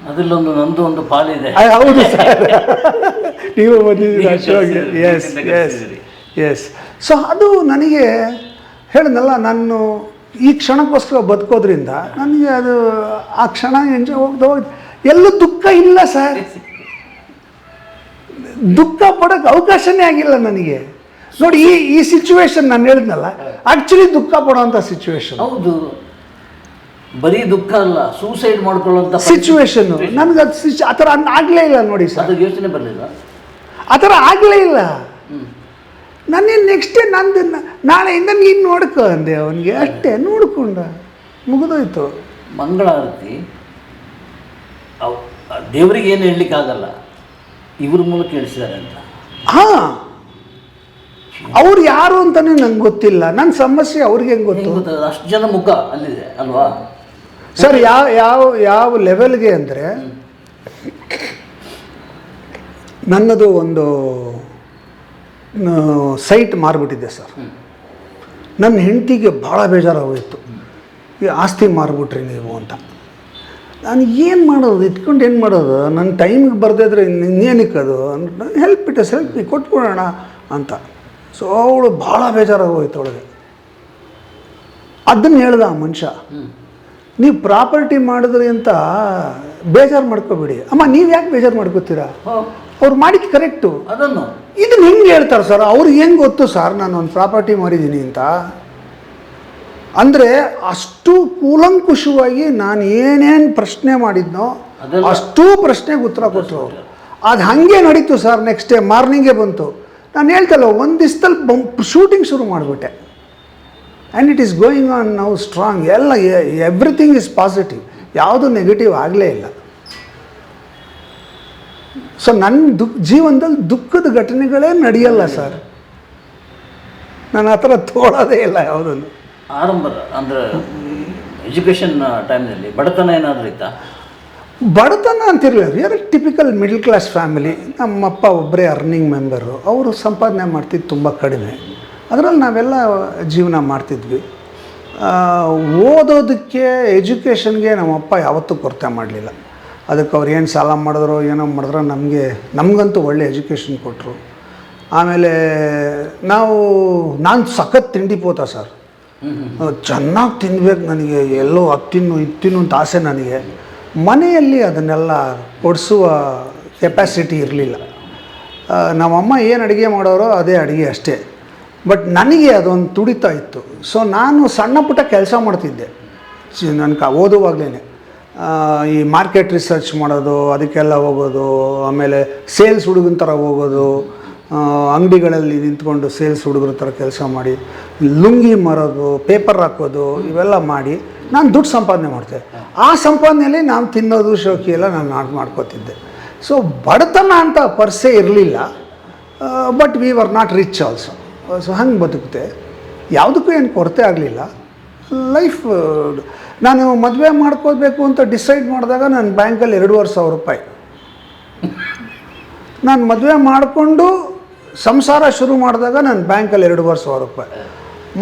ಅದರಲ್ಲೊಂದು ನಂದು ಒಂದು ಪಾಲಿದೆ. ಹೌದು ಸರ್, ನೀವು ಬಂದಿದ್ದೀರಿ ಅಷ್ಟೊಳಗೆ. Yes yes yes. ಸೊ ಅದು ನನಗೆ ಹೇಳಿದ್ನಲ್ಲ, ನಾನು ಈ ಕ್ಷಣಕ್ಕೋಸ್ಕರ ಬದುಕೋದ್ರಿಂದ ನನಗೆ ಅದು ಆ ಕ್ಷಣ ಎಂಜಾಯ್ ಹೋಗ್ದು ಎಲ್ಲೂ ದುಃಖ ಇಲ್ಲ ಸರ್. ದುಃಖ ಪಡೋಕ್ಕೆ ಅವಕಾಶನೇ ಆಗಿಲ್ಲ ನನಗೆ. ನೋಡಿ ಈ ಸಿಚುವೇಶನ್ ನಾನು ಹೇಳಿದ್ನಲ್ಲ, ಆ್ಯಕ್ಚುಲಿ ದುಃಖ ಪಡೋವಂಥ ಸಿಚುವೇಶನ್. ಹೌದು, ಬರೀ ದುಃಖ ಅಲ್ಲ, ಸೂಸೈಡ್ ಮಾಡ್ಕೊಳ್ಳೋಂಥ ಸಿಚುವೇಶನ್. ನನಗೆ ಅದು ಆ ಥರ ಆಗಲೇ ಇಲ್ಲ ನೋಡಿ ಸರ್, ಅದು ಯೋಚನೆ ಬರಲಿಲ್ಲ, ಆ ಥರ ಆಗಲೇ ಇಲ್ಲ. ನಾನೇನು ನೆಕ್ಸ್ಟ್ ನಂದು ನಾಳೆಯಿಂದ ನೀನು ನೋಡ್ಕೊ ಅಂದೆ ಅವನಿಗೆ, ಅಷ್ಟೇ. ನೋಡ್ಕೊಂಡ, ಮುಗಿದೋಯ್ತು. ಮಂಗಳಾರತಿ ದೇವರಿಗೆ ಏನು ಹೇಳಲಿಕ್ಕಾಗಲ್ಲ, ಇವ್ರ ಮೂಲಕ ಹೇಳಿಸಿದ್ದಾರೆ ಅಂತ. ಹಾಂ, ಅವ್ರು ಯಾರು ಅಂತಾನೆ ನಂಗೆ ಗೊತ್ತಿಲ್ಲ, ನನ್ನ ಸಮಸ್ಯೆ ಅವ್ರಿಗೆ ಹೆಂಗೆ ಗೊತ್ತು? ಅಷ್ಟು ಜನ ಮುಖ ಅಲ್ಲಿದೆ ಅಲ್ವಾ ಸರ್? ಯಾವ ಲೆವೆಲ್ಗೆ ಅಂದರೆ, ನನ್ನದು ಒಂದು ಸೈಟ್ ಮಾರ್ಬಿಟ್ಟಿದ್ದೆ ಸರ್. ನನ್ನ ಹೆಂಡತಿಗೆ ಭಾಳ ಬೇಜಾರಾಗೋಯಿತು, ಈ ಆಸ್ತಿ ಮಾರ್ಬಿಟ್ರಿ ನೀವು ಅಂತ. ನಾನು ಏನು ಮಾಡೋದು, ಇಟ್ಕೊಂಡು ಏನು ಮಾಡೋದು, ನನ್ನ ಟೈಮಿಗೆ ಬರದಿದ್ರೆ ಇನ್ನೇನಕ್ಕೆ ಅದು, ಹೆಲ್ಪ್ ಇಟ್ ಹೆಲ್ಪ್ ಮಿ, ಕೊಟ್ಬಿಡೋಣ ಅಂತ. ಸೊ ಅವಳು ಭಾಳ ಬೇಜಾರಾಗೋಯ್ತು ಅವಳಿಗೆ. ಅದನ್ನು ಹೇಳ್ದ ಆ ಮನುಷ್ಯ, ನೀವು ಪ್ರಾಪರ್ಟಿ ಮಾಡಿದ್ರಿ ಅಂತ ಬೇಜಾರು ಮಾಡ್ಕೋಬೇಡಿ. ಅಮ್ಮ, ನೀವು ಯಾಕೆ ಬೇಜಾರು ಮಾಡ್ಕೋತೀರಾ? ಅವ್ರು ಮಾಡಿದ್ದು ಕರೆಕ್ಟು. ಅದನ್ನು ಇದನ್ನು ಹೆಂಗೆ ಹೇಳ್ತಾರೆ ಸರ್? ಅವ್ರಿಗೆ ಹೆಂಗೆ ಗೊತ್ತು ಸರ್ ನಾನು ಒಂದು ಪ್ರಾಪರ್ಟಿ ಮಾರಿದ್ದೀನಿ ಅಂತ? ಅಂದರೆ ಅಷ್ಟು ಕೂಲಂಕುಷವಾಗಿ ನಾನು ಏನೇನು ಪ್ರಶ್ನೆ ಮಾಡಿದ್ನೋ ಅಷ್ಟೂ ಪ್ರಶ್ನೆಗೆ ಉತ್ತರ ಕೊಟ್ಟರು ಅವರು. ಅದು ಹಾಗೆ ನಡೀತು ಸರ್. ನೆಕ್ಸ್ಟ್ ಡೇ ಮಾರ್ನಿಂಗೇ ಬಂತು. ನಾನು ಹೇಳ್ತಲ್ಲ, ಒಂದು ದಿವಸದಲ್ಲಿ ಶೂಟಿಂಗ್ ಶುರು ಮಾಡಿಬಿಟ್ಟೆ. And it is going on now strong. ಎಲ್ಲ ಎವ್ರಿಥಿಂಗ್ ಈಸ್ ಪಾಸಿಟಿವ್, ಯಾವುದು ನೆಗೆಟಿವ್ ಆಗಲೇ ಇಲ್ಲ. ಸೊ ನನ್ನ ಜೀವನದಲ್ಲಿ ದುಃಖದ ಘಟನೆಗಳೇ ನಡೆಯಲ್ಲ ಸರ್. ನಾನು ಆ ಥರ ತೋಳೋದೇ ಇಲ್ಲ ಯಾವುದನ್ನು. ಆರಂಭದ ಅಂದರೆ ಎಜುಕೇಷನ್ ಟೈಮ್ನಲ್ಲಿ ಬಡತನ ಏನಾದರೂ ಇತ್ತಾ? ಬಡತನ ಅಂತಿರಲಿಲ್ಲ. We are typical middle class family. ನಮ್ಮಪ್ಪ ಒಬ್ಬರೇ ಅರ್ನಿಂಗ್ ಮೆಂಬರು. ಅವರು ಸಂಪಾದನೆ ಮಾಡ್ತಿದ್ದು ತುಂಬ ಕಡಿಮೆ. ಅದರಲ್ಲಿ ನಾವೆಲ್ಲ ಜೀವನ ಮಾಡ್ತಿದ್ವಿ. ಓದೋದಕ್ಕೆ, ಎಜುಕೇಷನ್ಗೆ ನಮ್ಮಪ್ಪ ಯಾವತ್ತೂ ಕೊರತೆ ಮಾಡಲಿಲ್ಲ. ಅದಕ್ಕೆ ಅವ್ರು ಏನು ಸಾಲ ಮಾಡಿದ್ರು ಏನೋ ಮಾಡಿದ್ರು ನಮಗಂತೂ ಒಳ್ಳೆ ಎಜುಕೇಷನ್ ಕೊಟ್ಟರು. ಆಮೇಲೆ ನಾನು ಸಖತ್ ತಿಂಡಿ ಪೋತ ಸರ್. ಚೆನ್ನಾಗಿ ತಿನ್ಬೇಕು ನನಗೆ, ಎಲ್ಲೋ ಇದು ತಿನ್ನು ಅಂತ ಆಸೆ ನನಗೆ. ಮನೆಯಲ್ಲಿ ಅದನ್ನೆಲ್ಲ ಕೊಡಿಸುವ ಕೆಪಾಸಿಟಿ ಇರಲಿಲ್ಲ. ನಮ್ಮಮ್ಮ ಏನು ಅಡುಗೆ ಮಾಡೋರೋ ಅದೇ ಅಡುಗೆ ಅಷ್ಟೇ. ಬಟ್ ನನಗೆ ಅದೊಂದು ತುಡಿತಾ ಇತ್ತು. ಸೊ ನಾನು ಸಣ್ಣ ಪುಟ್ಟ ಕೆಲಸ ಮಾಡ್ತಿದ್ದೆ ನನಗೆ ಓದುವಾಗಲೇ. ಈ ಮಾರ್ಕೆಟ್ ರಿಸರ್ಚ್ ಮಾಡೋದು, ಅದಕ್ಕೆಲ್ಲ ಹೋಗೋದು. ಆಮೇಲೆ ಸೇಲ್ಸ್ ಹುಡುಗನ ಥರ ಹೋಗೋದು, ಅಂಗಡಿಗಳಲ್ಲಿ ನಿಂತ್ಕೊಂಡು ಸೇಲ್ಸ್ ಹುಡುಗರ ಥರ ಕೆಲಸ ಮಾಡಿ, ಲುಂಗಿ ಮಾರೋದು, ಪೇಪರ್ ಹಾಕೋದು, ಇವೆಲ್ಲ ಮಾಡಿ ನಾನು ದುಡ್ಡು ಸಂಪಾದನೆ ಮಾಡ್ತೆ. ಆ ಸಂಪಾದನೆಯಲ್ಲಿ ನಾನು ತಿನ್ನೋದು ಶೋಕಿ ಎಲ್ಲ ನಾನು ಮಾಡ್ಕೋತಿದ್ದೆ. ಸೊ ಬಡತನ ಅಂತ ಪರ್ಸೆ ಇರಲಿಲ್ಲ. But we were not rich also. So ಹಂಗೆ ಬದುಕುತ್ತೆ. ಯಾವುದಕ್ಕೂ ಏನು ಕೊರತೆ ಆಗಲಿಲ್ಲ. ಲೈಫ್ ನಾನು ಮದುವೆ ಮಾಡ್ಕೋಬೇಕು ಅಂತ ಡಿಸೈಡ್ ಮಾಡಿದಾಗ ನನ್ನ ಬ್ಯಾಂಕಲ್ಲಿ 2,500 ರೂಪಾಯಿ. ನಾನು ಮದುವೆ ಮಾಡಿಕೊಂಡು ಸಂಸಾರ ಶುರು ಮಾಡಿದಾಗ ನನ್ನ ಬ್ಯಾಂಕಲ್ಲಿ 2,500 ರೂಪಾಯಿ.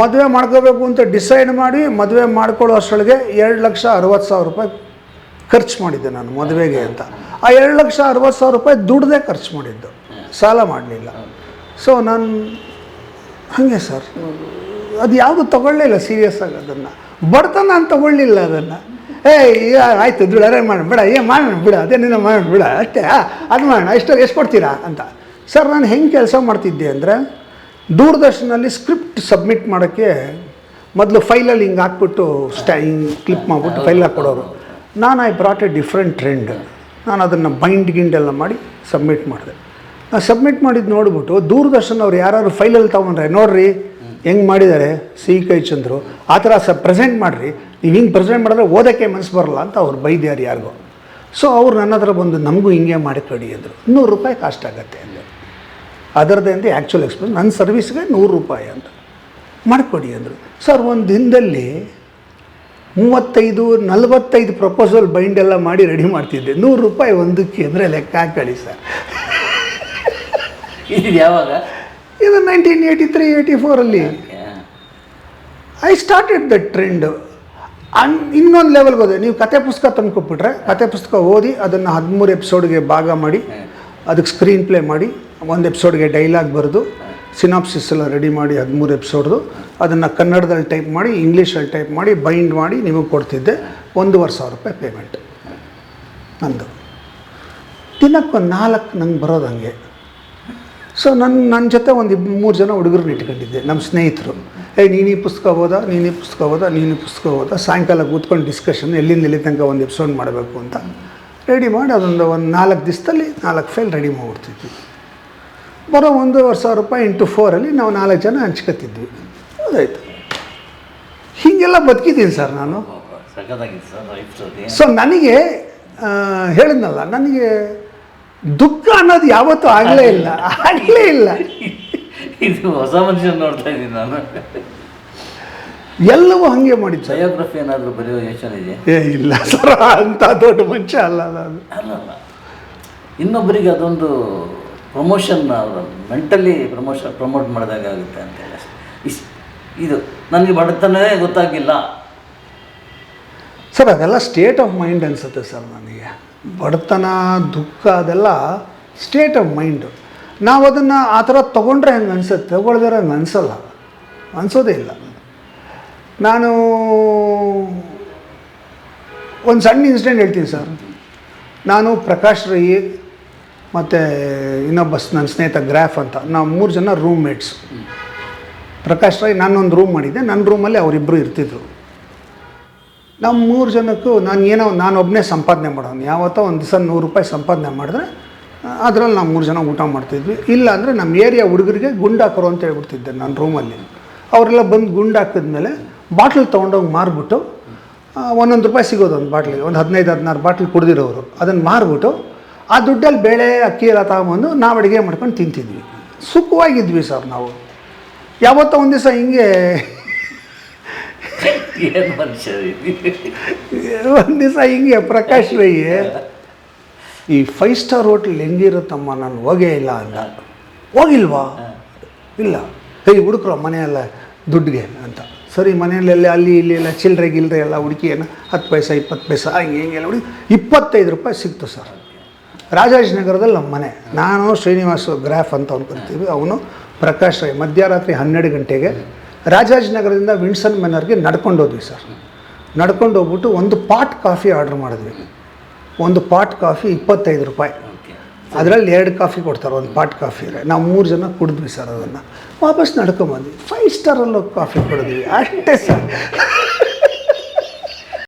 ಮದುವೆ ಮಾಡ್ಕೋಬೇಕು ಅಂತ ಡಿಸೈಡ್ ಮಾಡಿ ಮದುವೆ ಮಾಡ್ಕೊಳ್ಳೋ ಅಷ್ಟೊಳಗೆ 2,60,000 ರೂಪಾಯಿ ಖರ್ಚು ಮಾಡಿದ್ದೆ ನಾನು ಮದುವೆಗೆ ಅಂತ. ಆ 2,60,000 ರೂಪಾಯಿ ದುಡ್ದೇ ಖರ್ಚು ಮಾಡಿದ್ದು, ಸಾಲ ಮಾಡಲಿಲ್ಲ. ಸೊ ನಾನು ಹಾಗೆ ಸರ್, ಅದು ಯಾವುದು ತೊಗೊಳ್ಳೇ ಇಲ್ಲ ಸೀರಿಯಸ್ ಆಗಿ. ಅದನ್ನು ಬಡತನ ಅಂತ ತೊಗೊಳ್ಳಿಲ್ಲ ಅದನ್ನು. ಆಯಿತು ದುಡ್ಡು ಅರೇಂಜ್ ಮಾಡೋಣ ಬಿಡ, ಮಾಡೋಣ ಬಿಡ, ಅದೇನೇನೋ ಮಾಡೋಣ ಬಿಡ, ಅಷ್ಟೇ ಅದು ಮಾಡೋಣ, ಎಷ್ಟು ಕೊಡ್ತೀರಾ ಅಂತ. ಸರ್ ನಾನು ಹೆಂಗೆ ಕೆಲಸ ಮಾಡ್ತಿದ್ದೆ ಅಂದರೆ, ದೂರದರ್ಶನಲ್ಲಿ ಸ್ಕ್ರಿಪ್ಟ್ ಸಬ್ಮಿಟ್ ಮಾಡೋಕ್ಕೆ ಮೊದಲು ಫೈಲಲ್ಲಿ ಹಿಂಗೆ ಹಾಕ್ಬಿಟ್ಟು ಹಿಂಗೆ ಕ್ಲಿಪ್ ಮಾಡಿಬಿಟ್ಟು ಫೈಲ್ ಹಾಕ್ಕೊಡೋರು. I brought a different trend. ನಾನು ಅದನ್ನು ಗಿಂಡೆಲ್ಲ ಮಾಡಿ ಸಬ್ಮಿಟ್ ಮಾಡಿದೆ. ನಾನು ಸಬ್ಮಿಟ್ ಮಾಡಿದ್ದು ನೋಡಿಬಿಟ್ಟು ದೂರದರ್ಶನ ಅವ್ರು ಯಾರು ಫೈಲಲ್ಲಿ ತೊಗೊಂಡ್ರೆ, ನೋಡಿರಿ ಹೆಂಗೆ ಮಾಡಿದ್ದಾರೆ ಕೈ ಚಂದ್ರು, ಆ ಥರ ಪ್ರೆಸೆಂಟ್ ಮಾಡಿರಿ, ನೀವು ಹಿಂಗೆ ಪ್ರೆಸೆಂಟ್ ಮಾಡಿದ್ರೆ ಓದೋಕ್ಕೆ ಮನಸ್ಸು ಬರಲ್ಲ ಅಂತ ಅವ್ರು ಬೈದ್ಯಾರು ಯಾರಿಗೋ. ಸೊ ಅವ್ರು ನನ್ನ ಹತ್ರ ಬಂದು ನಮಗೂ ಹಿಂಗೆ ಮಾಡಿ ಕೊಡಿ ಅಂದರು. 100 ರೂಪಾಯಿ ಕಾಸ್ಟ್ ಆಗುತ್ತೆ ಅಂದರು. ಅದರದ್ದೇ ಅಂತ ಆ್ಯಕ್ಚುಲ್ ಎಕ್ಸ್ಪೆನ್ಸ್, ನನ್ನ ಸರ್ವಿಸ್ಗೆ 100 ರೂಪಾಯಿ ಅಂತ ಮಾಡಿಕೊಡಿ ಅಂದರು. ಸರ್ ಒಂದು ದಿನದಲ್ಲಿ 35-45 ಪ್ರಪೋಸಲ್ ಬೈಂಡೆಲ್ಲ ಮಾಡಿ ರೆಡಿ ಮಾಡ್ತಿದ್ದೆ. 100 ರೂಪಾಯಿ ಒಂದಕ್ಕೆ ಅಂದರೆ ಲೆಕ್ಕ ಹಾಕೊಳ್ಳಿ ಸರ್. ಇದು ಯಾವಾಗ? ಇದು 1983-84 ಐ ಸ್ಟಾರ್ಟೆಡ್ ದ ಟ್ರೆಂಡ್. ಇನ್ನೊಂದು ಲೆವೆಲ್ಗೆ ಹೋದೆ. ನೀವು ಕತೆ ಪುಸ್ತಕ ತಂದ್ಕೊಟ್ಬಿಟ್ರೆ ಕತೆ ಪುಸ್ತಕ ಓದಿ ಅದನ್ನು 13 ಎಪಿಸೋಡ್ಗೆ ಭಾಗ ಮಾಡಿ ಅದಕ್ಕೆ ಸ್ಕ್ರೀನ್ ಪ್ಲೇ ಮಾಡಿ ಒಂದು ಎಪಿಸೋಡ್ಗೆ ಡೈಲಾಗ್ ಬರೆದು ಸಿನಾಪ್ಸಿಸ್ ಎಲ್ಲ ರೆಡಿ ಮಾಡಿ 13 ಎಪಿಸೋಡ್ದು ಅದನ್ನು ಕನ್ನಡದಲ್ಲಿ ಟೈಪ್ ಮಾಡಿ ಇಂಗ್ಲೀಷಲ್ಲಿ ಟೈಪ್ ಮಾಡಿ ಬೈಂಡ್ ಮಾಡಿ ನಿಮಗೆ ಕೊಡ್ತಿದ್ದೆ. 1,500 ರೂಪಾಯಿ ಪೇಮೆಂಟ್ ನಂದು. ದಿನಕ್ಕೊಂದು 4 ನಂಗೆ ಬರೋದು ಹಂಗೆ. ಸೊ ನನ್ನ ಜೊತೆ ಒಂದು 3 ಜನ ಹುಡುಗರನ್ನ ಇಟ್ಕೊಂಡಿದ್ದೆ, ನಮ್ಮ ಸ್ನೇಹಿತರು. ನೀನು ಈ ಪುಸ್ತಕ ಓದಾ, ನೀನು ಈ ಪುಸ್ತಕ ಓದಾ, ನೀನು ಈ ಪುಸ್ತಕ ಓದಾ, ಸಾಯಂಕಾಲ ಕೂತ್ಕೊಂಡು ಡಿಸ್ಕಷನ್ ಎಲ್ಲಿಂದ ಎಲ್ಲಿ ತನಕ ಒಂದು ಎಪಿಸೋಡ್ ಮಾಡಬೇಕು ಅಂತ ರೆಡಿ ಮಾಡಿ ಅದೊಂದು 4 ದಿವಸದಲ್ಲಿ 4 ಫೈಲ್ ರೆಡಿ ಮಾಡಿಬಿಡ್ತಿದ್ವಿ. ಬರೋ 1,500 ರೂಪಾಯಿ ಇಂಟು 4 ನಾವು 4 ಜನ ಹಂಚ್ಕೊತಿದ್ವಿ. ಅದಾಯಿತು. ಹೀಗೆಲ್ಲ ಬದುಕಿದ್ದೀನಿ ಸರ್ ನಾನು. ಸೊ ನನಗೆ ಹೇಳಿದ್ನಲ್ಲ, ನನಗೆ ದುಃಖ ಅನ್ನೋದು ಯಾವತ್ತೂ ಆಗಲೇ ಇಲ್ಲ. ಇದು ಹೊಸ ಮನುಷ್ಯನ ನೋಡ್ತಾ ಇದ್ದೀನಿ ನಾನು. ಎಲ್ಲವೂ ಹಾಗೆ ಮಾಡಿದ್ದು. ಬಯೋಗ್ರಫಿ ಏನಾದರೂ ಬರೆಯೋ ಯೋಚನೆ ಇದೆ? ಇಲ್ಲ ಸರ್, ಅಂಥ ದೊಡ್ಡ ಮನುಷ್ಯ ಅಲ್ಲ ನಾನು. ಅಲ್ಲ, ಇನ್ನೊಬ್ಬರಿಗೆ ಅದೊಂದು ಪ್ರಮೋಷನ್, ಮೆಂಟಲಿ ಪ್ರಮೋಟ್ ಮಾಡಿದಾಗ ಆಗುತ್ತೆ ಅಂತೆಲ್ಲ. ಇದು ನನಗೆ ಬಡತನೇ ಗೊತ್ತಾಗಿಲ್ಲ ಸರ್. ಅದೆಲ್ಲ ಸ್ಟೇಟ್ ಆಫ್ ಮೈಂಡ್ ಅನಿಸುತ್ತೆ ಸರ್ ನನಗೆ. ಬಡತನ, ದುಃಖ ಅದೆಲ್ಲ ಸ್ಟೇಟ್ ಆಫ್ ಮೈಂಡು. ನಾವು ಅದನ್ನು ಆ ಥರ ತೊಗೊಂಡ್ರೆ ಹಂಗೆ ಅನಿಸುತ್ತೆ, ತೊಗೊಳ್ದಿರೋ ಹಂಗೆ ಅನಿಸೋದೇ ಇಲ್ಲ. ನಾನು ಒಂದು ಸಣ್ಣ ಇನ್ಸಿಡೆಂಟ್ ಹೇಳ್ತೀನಿ ಸರ್. ನಾನು ಪ್ರಕಾಶ್ ರೈ ಮತ್ತು ಇನ್ನೊಬ್ಬ ನನ್ನ ಸ್ನೇಹಿತ ಗ್ರಾಫ್ ಅಂತ, ನಾವು 3 ಜನ ರೂಮ್ಮೇಟ್ಸ್. ಪ್ರಕಾಶ್ ರೈ ನಾನೊಂದು ರೂಮ್ ಮಾಡಿದ್ದೆ, ನನ್ನ ರೂಮಲ್ಲಿ ಅವರಿಬ್ಬರು ಇರ್ತಿದ್ರು. ನಮ್ಮ 3 ಜನಕ್ಕೂ ನಾನೊಬ್ಬನೇ ಸಂಪಾದನೆ ಮಾಡೋನು. ಯಾವತ್ತೋ ಒಂದು ದಿವಸ 100 ರೂಪಾಯಿ ಸಂಪಾದನೆ ಮಾಡಿದ್ರೆ ಅದರಲ್ಲಿ ನಾವು 3 ಜನ ಊಟ ಮಾಡ್ತಿದ್ವಿ. ಇಲ್ಲ ಅಂದರೆ ನಮ್ಮ ಏರಿಯಾ ಹುಡುಗರಿಗೆ ಗುಂಡು ಹಾಕೋರು ಅಂತ ಹೇಳ್ಬಿಡ್ತಿದ್ದೆ ನನ್ನ ರೂಮಲ್ಲಿ. ಅವರೆಲ್ಲ ಬಂದು ಗುಂಡು ಹಾಕಿದ್ಮೇಲೆ ಬಾಟ್ಲ್ ತೊಗೊಂಡೋಗಿ ಮಾರ್ಬಿಟ್ಟು, 1 ರೂಪಾಯಿ ಸಿಗೋದು ಒಂದು ಬಾಟ್ಲಿಗೆ, ಒಂದು 15-16 ಬಾಟ್ಲ್ ಕುಡ್ದಿರೋರು ಅದನ್ನು ಮಾರ್ಬಿಟ್ಟು ಆ ದುಡ್ಡಲ್ಲಿ ಬೇಳೆ ಅಕ್ಕಿ ಎಲ್ಲ ತಗೊಂಬಂದು ನಾವು ಅಡುಗೆ ಮಾಡ್ಕೊಂಡು ತಿಂತಿದ್ವಿ. ಸುಖವಾಗಿದ್ವಿ ಸರ್ ನಾವು. ಯಾವತ್ತೋ ಒಂದು ದಿವಸ ಹಿಂಗೆ ಒಂದು ದಿವಸ ಹಿಂಗೆ ಪ್ರಕಾಶ್ ರೈ ಈ 5 ಸ್ಟಾರ್ ಹೋಟ್ಲ್ ಹೆಂಗಿರುತ್ತಮ್ಮ, ನಾನು ಹೋಗೇ ಇಲ್ಲ ಅಂದ. ಹೋಗಿಲ್ವಾ? ಇಲ್ಲ. ಹುಡುಕ್ರು ಮನೆಯೆಲ್ಲ ದುಡ್ಡಿಗೆ ಅಂತ. ಸರಿ, ಮನೆಯಲ್ಲೆಲ್ಲ ಅಲ್ಲಿ ಇಲ್ಲಿ ಎಲ್ಲ ಚಿಲ್ಲರೆ ಗಿಲ್ರೆ ಎಲ್ಲ ಹುಡುಕಿ ಏನೋ 10 ಪೈಸೆ 20 ಪೈಸೆ ಹಿಂಗೆಲ್ಲ ಹುಡುಕಿ 25 ರೂಪಾಯಿ ಸಿಕ್ತು ಸರ್. ರಾಜಾಜಿನಗರದಲ್ಲಿ ನಮ್ಮ ಮನೆ. ನಾನು ಶ್ರೀನಿವಾಸ್ ಗ್ರಾಫ್ ಅಂತ ಅಂದ್ಕೊತೀವಿ, ಅವನು ಪ್ರಕಾಶ್ ರೈ. ಮಧ್ಯರಾತ್ರಿ 12 ಗಂಟೆಗೆ ರಾಜಾಜಿನಗರದಿಂದ ವಿನ್ಸನ್ ಮೆನರ್ಗೆ ನಡ್ಕೊಂಡು ಹೋದ್ವಿ ಸರ್. ನಡ್ಕೊಂಡು ಹೋಗ್ಬಿಟ್ಟು ಒಂದು ಪಾಟ್ ಕಾಫಿ ಆರ್ಡ್ರ್ ಮಾಡಿದ್ವಿ. ಒಂದು ಪಾಟ್ ಕಾಫಿ 25 ರೂಪಾಯಿ. ಅದರಲ್ಲಿ 2 ಕಾಫಿ ಕೊಡ್ತಾರೆ, ಒಂದು ಪಾಟ್ ಕಾಫಿ. ನಾವು 3 ಜನ ಕುಡಿದ್ವಿ ಸರ್. ಅದನ್ನು ವಾಪಸ್ ನಡ್ಕೊಂಬಂದ್ವಿ. 5 ಸ್ಟಾರಲ್ಲಿ ಕಾಫಿ ಕುಡಿದ್ವಿ ಅಷ್ಟೇ ಸರ್.